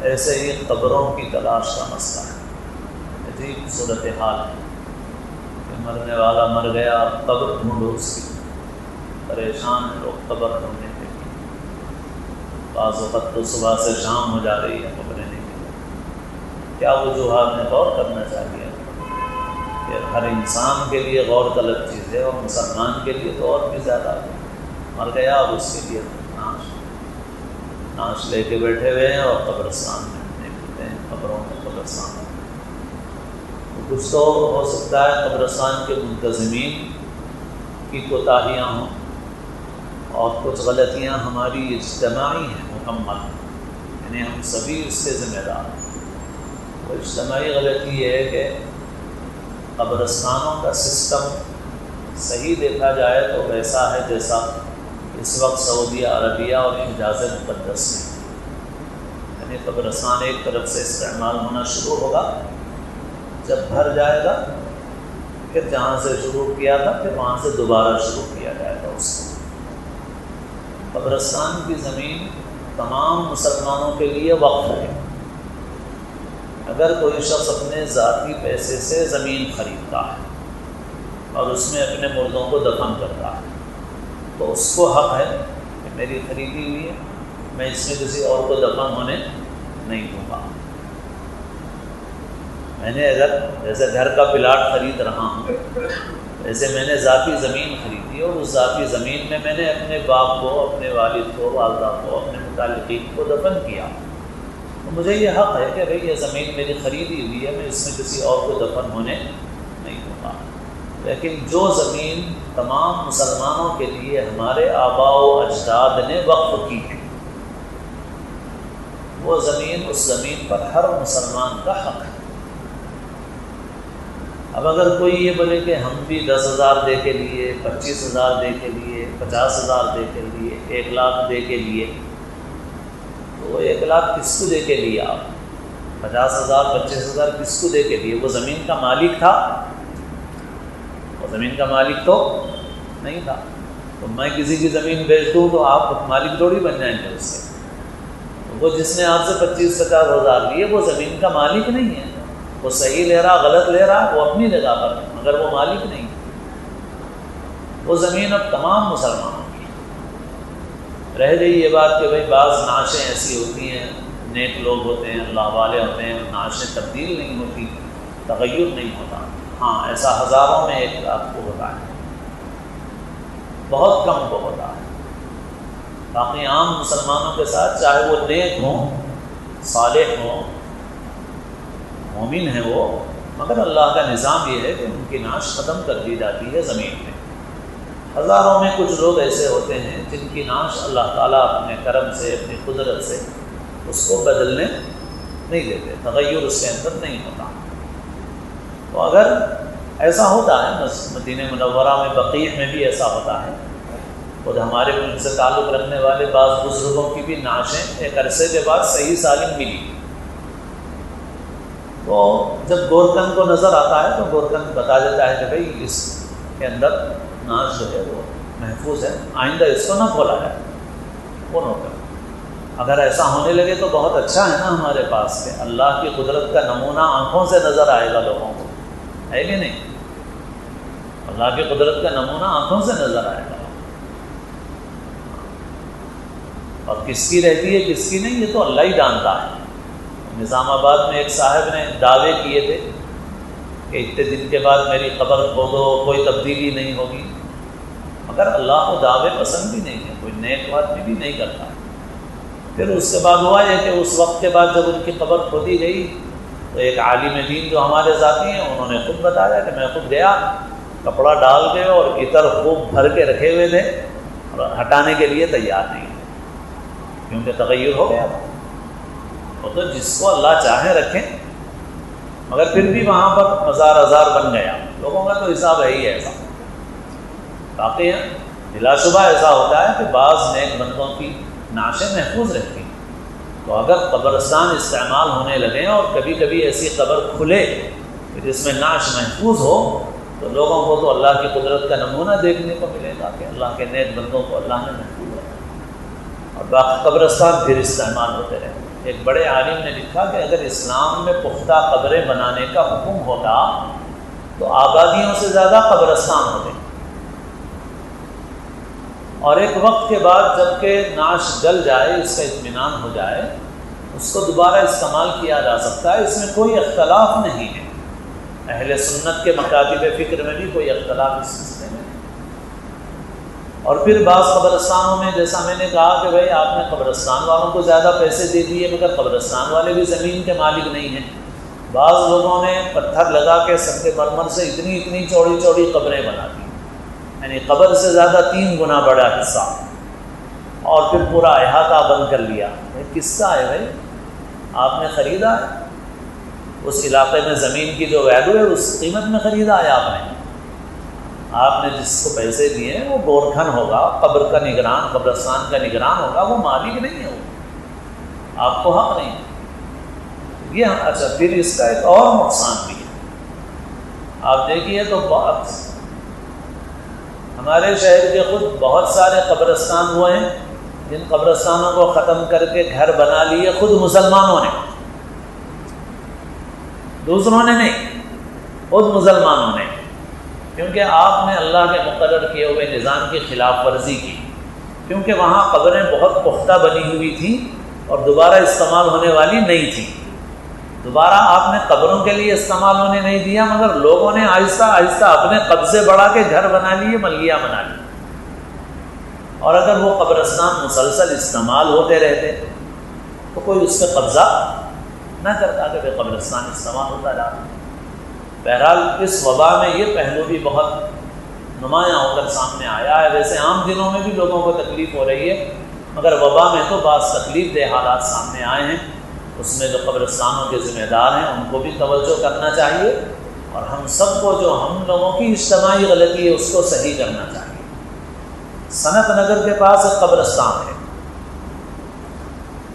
ایسے ہی قبروں کی تلاش کا مسئلہ ہے۔ عجیب صورتحال ہے کہ مرنے والا مر گیا، قبر ڈھونڈو اس کی، پریشان ہے لوگ قبر ڈھونڈنے کے لیے۔ بعض وقت تو صبح سے شام ہو جا رہی ہے قبریں نہیں مل رہی۔ کیا وجوہات میں غور کرنا چاہیے کہ ہر انسان کے لیے غور طلب چیز ہے، اور مسلمان کے لیے تو اور بھی زیادہ ہے۔ مر گیا اب اس کے لیے نعش لے کے بیٹھے ہوئے ہیں اور قبرستان میں دیکھتے ہیں، قبروں میں قبرستان میں کچھ تو ہو سکتا ہے قبرستان کے منتظمین کی کوتاہیاں ہوں، اور کچھ غلطیاں ہماری اجتماعی ہیں مکمل، یعنی ہم سبھی اس کے ذمہ دار ہیں۔ وہ اجتماعی غلطی یہ ہے کہ قبرستانوں کا سسٹم صحیح دیکھا جائے تو ویسا ہے جیسا اس وقت سعودیہ عربیہ اور حجاز مقدس میں، یعنی قبرستان ایک طرف سے استعمال ہونا شروع ہوگا، جب بھر جائے گا پھر جہاں سے شروع کیا تھا پھر وہاں سے دوبارہ شروع کیا جائے گا اس کو۔ قبرستان کی زمین تمام مسلمانوں کے لیے وقف ہے۔ اگر کوئی شخص اپنے ذاتی پیسے سے زمین خریدتا ہے اور اس میں اپنے مردوں کو دفن کرتا ہے تو اس کو حق ہے کہ میری خریدی ہوئی ہے، میں اس میں کسی اور کو دفن ہونے نہیں دوں گا۔ میں نے اگر جیسے گھر کا پلاٹ خرید رہا ہوں، ویسے میں نے ذاتی زمین خریدی اور اس ذاتی زمین میں میں نے اپنے باپ کو، اپنے والد کو، والدہ کو، اپنے متعلقین کو دفن کیا، تو مجھے یہ حق ہے کہ بھئی یہ زمین میری خریدی ہوئی ہے، میں اس میں کسی اور کو دفن ہونے نہیں دوں گا۔ لیکن جو زمین تمام مسلمانوں کے لیے ہمارے آباء و اجداد نے وقف کی ہے، وہ زمین، اس زمین پر ہر مسلمان کا حق ہے۔ اب اگر کوئی یہ بولے کہ ہم بھی 10,000 دے کے لیے، 25,000 دے کے لیے، 50,000 دے کے لیے، 1,00,000 دے کے لیے، تو وہ 1,00,000 کس کو دے کے لیے؟ آپ 50,000 25,000 کس کو دے کے لیے؟ وہ زمین کا مالک تھا؟ وہ زمین کا مالک تو نہیں تھا۔ تو میں کسی کی زمین بیچ دوں تو آپ مالک تھوڑی بن جائیں گے اس سے۔ وہ جس نے آپ سے 25,000-50,000 لیے وہ زمین کا مالک نہیں ہے، وہ صحیح لے رہا غلط لے رہا وہ اپنی جگہ پر ہے، مگر وہ مالک نہیں ہے۔ وہ زمین اب تمام مسلمانوں کی رہ گئی۔ یہ بات کہ بھئی بعض نعشیں ایسی ہوتی ہیں، نیک لوگ ہوتے ہیں، اللہ والے ہوتے ہیں، نعشیں تبدیل نہیں ہوتی، تغیر نہیں ہوتا۔ ہاں ایسا ہزاروں میں ایک آپ کو ہوتا ہے، بہت کم کو ہوتا ہے۔ باقی عام مسلمانوں کے ساتھ چاہے وہ نیک ہوں، صالح ہوں، مومن ہیں وہ، مگر اللہ کا نظام یہ ہے کہ ان کی نعش ختم کر دی جاتی ہے زمین میں۔ ہزاروں میں کچھ لوگ ایسے ہوتے ہیں جن کی نعش اللہ تعالیٰ اپنے کرم سے، اپنی قدرت سے اس کو بدلنے نہیں دیتے، تغیر اس کے اندر نہیں ہوتا۔ تو اگر ایسا ہوتا ہے، مدینہ منورہ میں بقیع میں بھی ایسا ہوتا ہے، خود ہمارے ملک سے تعلق رکھنے والے بعض بزرگوں کی بھی نعشیں ایک عرصے کے بعد صحیح سالم ملی، تو جب گورکن کو نظر آتا ہے تو گورکن بتا دیتا ہے کہ بھئی اس کے اندر نعش جو ہے وہ محفوظ ہے، آئندہ اس کو نہ کھولا جائے۔ کون ہوگا؟ اگر ایسا ہونے لگے تو بہت اچھا ہے نا ہمارے پاس کہ اللہ کی قدرت کا نمونہ آنکھوں سے نظر آئے گا لوگوں کو، ہے کہ نہیں؟ اللہ کی قدرت کا نمونہ آنکھوں سے نظر آئے گا، اور کس کی رہتی ہے کس کی نہیں یہ تو اللہ ہی جانتا ہے۔ نظام آباد میں ایک صاحب نے دعوے کیے تھے کہ اتنے دن کے بعد میری قبر کھودو، کوئی تبدیلی نہیں ہوگی، مگر اللہ کو دعوے پسند بھی نہیں ہے، کوئی نیک آدمی بھی نہیں کرتا۔ پھر اس کے بعد ہوا یہ کہ اس وقت کے بعد جب ان کی قبر کھودی گئی تو ایک عالم دین جو ہمارے ذاتی ہیں انہوں نے خود بتایا کہ میں خود گیا، کپڑا ڈال کے اور عطر خوب بھر کے رکھے ہوئے تھے اور ہٹانے کے لیے تیار نہیں تھے، کیونکہ تغیر ہو گیا تھا۔ تو جس کو اللہ چاہے رکھیں، مگر پھر بھی وہاں پر مزار ہزار بن گیا، لوگوں کا تو حساب ہے ہی ایسا۔ باقی ہے بلا شبہ ایسا ہوتا ہے کہ بعض نیک بندوں کی نعشیں محفوظ رہتی ہیں، تو اگر قبرستان استعمال ہونے لگیں اور کبھی کبھی ایسی قبر کھلے کہ جس میں نعش محفوظ ہو تو لوگوں کو تو اللہ کی قدرت کا نمونہ دیکھنے کو ملے گا کہ اللہ کے نیک بندوں کو اللہ نے محفوظ رکھا، اور باقی قبرستان پھر استعمال ہوتے رہے۔ ایک بڑے عالم نے لکھا کہ اگر اسلام میں پختہ قبریں بنانے کا حکم ہوتا تو آبادیوں سے زیادہ قبرستان ہوتے، اور ایک وقت کے بعد جب کہ نعش گل جائے، اس کا اطمینان ہو جائے، اس کو دوبارہ استعمال کیا جا سکتا ہے، اس میں کوئی اختلاف نہیں ہے۔ اہل سنت کے مکاتب فکر میں بھی کوئی اختلاف اس سلسلے میں نہیں۔ اور پھر بعض قبرستانوں میں جیسا میں نے کہا کہ بھائی آپ نے قبرستان والوں کو زیادہ پیسے دے دیے، مگر قبرستان والے بھی زمین کے مالک نہیں ہیں۔ بعض لوگوں نے پتھر لگا کے سنگ مرمر سے اتنی چوڑی چوڑی قبریں بنا دی، یعنی قبر سے زیادہ 3 گنا بڑا حصہ، اور پھر پورا احاطہ بند کر لیا۔ کس کا ہے بھائی؟ آپ نے خریدا ہے؟ اس علاقے میں زمین کی جو ویلیو ہے اس قیمت میں خریدا ہے آپ نے جس کو پیسے دیے ہیں وہ گورکھن ہوگا، قبر کا نگران، قبرستان کا نگران ہوگا، وہ مالک نہیں ہے، وہ آپ کو حق نہیں ہے یہ۔ اچھا، پھر اس کا ایک اور نقصان بھی ہے، آپ دیکھیے تو ہمارے شہر کے خود بہت سارے قبرستان ہوئے ہیں جن قبرستانوں کو ختم کر کے گھر بنا لیے خود مسلمانوں نے، دوسروں نے نہیں، خود مسلمانوں نے، کیونکہ آپ نے اللہ کے مقرر کیے ہوئے نظام کی خلاف ورزی کی، کیونکہ وہاں قبریں بہت پختہ بنی ہوئی تھیں اور دوبارہ استعمال ہونے والی نہیں تھیں۔ دوبارہ آپ نے قبروں کے لیے استعمال ہونے نہیں دیا، مگر لوگوں نے آہستہ آہستہ اپنے قبضے بڑھا کے گھر بنا لیے، ملگیاں بنا لی، اور اگر وہ قبرستان مسلسل استعمال ہوتے رہتے تو کوئی اس پہ قبضہ نہ کرتا کہ قبرستان استعمال ہوتا رہا۔ بہرحال اس وبا میں یہ پہلو بھی بہت نمایاں ہو کر سامنے آیا ہے۔ ویسے عام دنوں میں بھی لوگوں کو تکلیف ہو رہی ہے، مگر وبا میں تو بعض تکلیف دہ حالات سامنے آئے ہیں۔ اس میں جو قبرستانوں کے ذمہ دار ہیں ان کو بھی توجہ کرنا چاہیے، اور ہم سب کو جو ہم لوگوں کی اجتماعی غلطی ہے اس کو صحیح کرنا چاہیے۔ صنعت نگر کے پاس ایک قبرستان ہے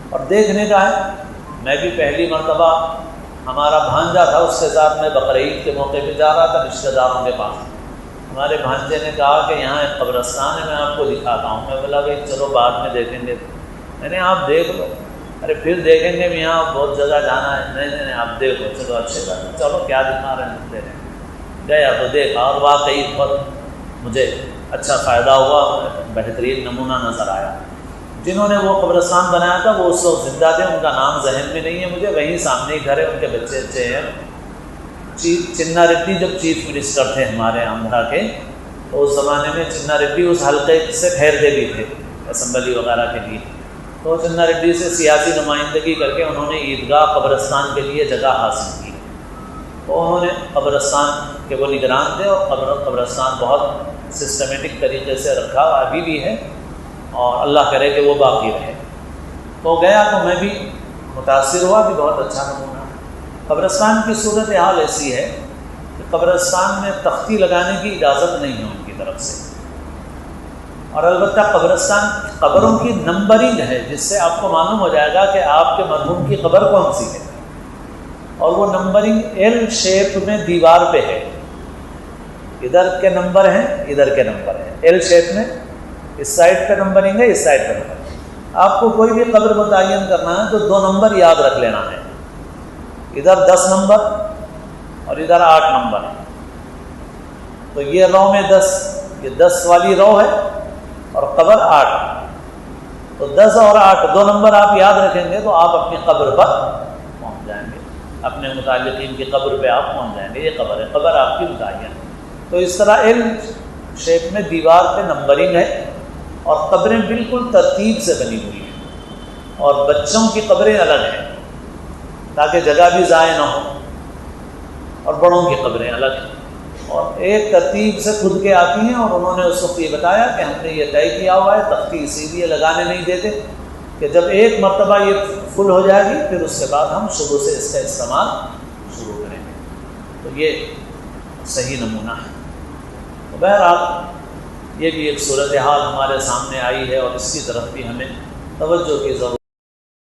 اور دیکھنے کا ہے، میں بھی پہلی مرتبہ، ہمارا بھانجا تھا، اس کے ساتھ میں بقرعید کے موقع پہ جا رہا تھا رشتہ داروں کے پاس۔ ہمارے بھانجے نے کہا کہ یہاں ایک قبرستان ہے، میں آپ کو دکھاتا ہوں۔ میں بولا کہ چلو بعد میں دیکھیں گے۔ میں نے آپ دیکھ لو۔ ارے پھر دیکھیں گے میاں، بہت جگہ جانا ہے۔ نہیں آپ دیکھو، چلو اچھے بات ہے، چلو کیا دکھا رہے ہیں، دے رہے ہیں۔ گیا تو دیکھا، اور واقعی بہت مجھے اچھا فائدہ ہوا، بہترین نمونہ نظر آیا۔ جنہوں نے وہ قبرستان بنایا تھا وہ اس وقت زندہ تھے، ان کا نام ذہن میں نہیں ہے مجھے، وہیں سامنے ہی گھر ہے، ان کے بچے اچھے ہیں۔ چنا ریڈی جب چیف منسٹر تھے ہمارے آندھرا کے، تو اس زمانے میں چنا ریڈی اس حلقے سے ٹھہرتے بھی تھے اسمبلی وغیرہ کے لیے، تو چنا ریڈی سے سیاسی نمائندگی کر کے انہوں نے عیدگاہ قبرستان کے لیے جگہ حاصل کی۔ تو انہوں نے قبرستان کے وہ نگران تھے، اور قبرستان بہت سسٹمیٹک طریقے سے رکھا ابھی بھی ہے، اور اللہ کرے کہ وہ باقی رہے۔ تو گیا تو میں بھی متاثر ہوا کہ بہت اچھا نمونہ ہے۔ قبرستان کی صورتحال ایسی ہے کہ قبرستان میں تختی لگانے کی اجازت نہیں ہے ان کی طرف سے، اور البتہ قبرستان قبروں کی نمبرنگ ہے، جس سے آپ کو معلوم ہو جائے گا کہ آپ کے مرحوم کی قبر کون سی ہے، اور وہ نمبرنگ ایل شیپ میں دیوار پہ ہے، ادھر کے نمبر ہیں، ادھر کے نمبر ہیں، ایل شیپ میں، اس سائڈ پہ نمبرنگ ہے، اس سائڈ پہ نمبر۔ آپ کو کوئی بھی قبر متعین کرنا ہے تو 2 نمبر یاد رکھ لینا ہے، ادھر 10 نمبر اور ادھر 8 نمبر، تو یہ رو میں 10، یہ 10 والی رو ہے اور قبر 8، تو 10 اور 8 2 نمبر آپ یاد رکھیں گے تو آپ اپنی قبر پر پہنچ جائیں گے، اپنے متعلقین کی قبر پہ آپ پہنچ جائیں گے۔ یہ قبر ہے، قبر آپ کی متعین ہے۔ تو اس طرح ایل شیپ میں دیوار پہ نمبرنگ ہے، اور قبریں بالکل ترتیب سے بنی ہوئی ہیں، اور بچوں کی قبریں الگ ہیں تاکہ جگہ بھی ضائع نہ ہو، اور بڑوں کی قبریں الگ ہیں، اور ایک ترتیب سے خود کے آتی ہیں۔ اور انہوں نے اس وقت یہ بتایا کہ ہم نے یہ طے کیا ہوا ہے، تختی اسی لیے لگانے نہیں دیتے کہ جب ایک مرتبہ یہ فل ہو جائے گی پھر اس کے بعد ہم شروع سے اس کا استعمال شروع کریں گے۔ تو یہ صحیح نمونہ ہے۔ تو بہرحال یہ بھی ایک صورتحال ہمارے سامنے آئی ہے، اور اس کی طرف بھی ہمیں توجہ کی ضرورت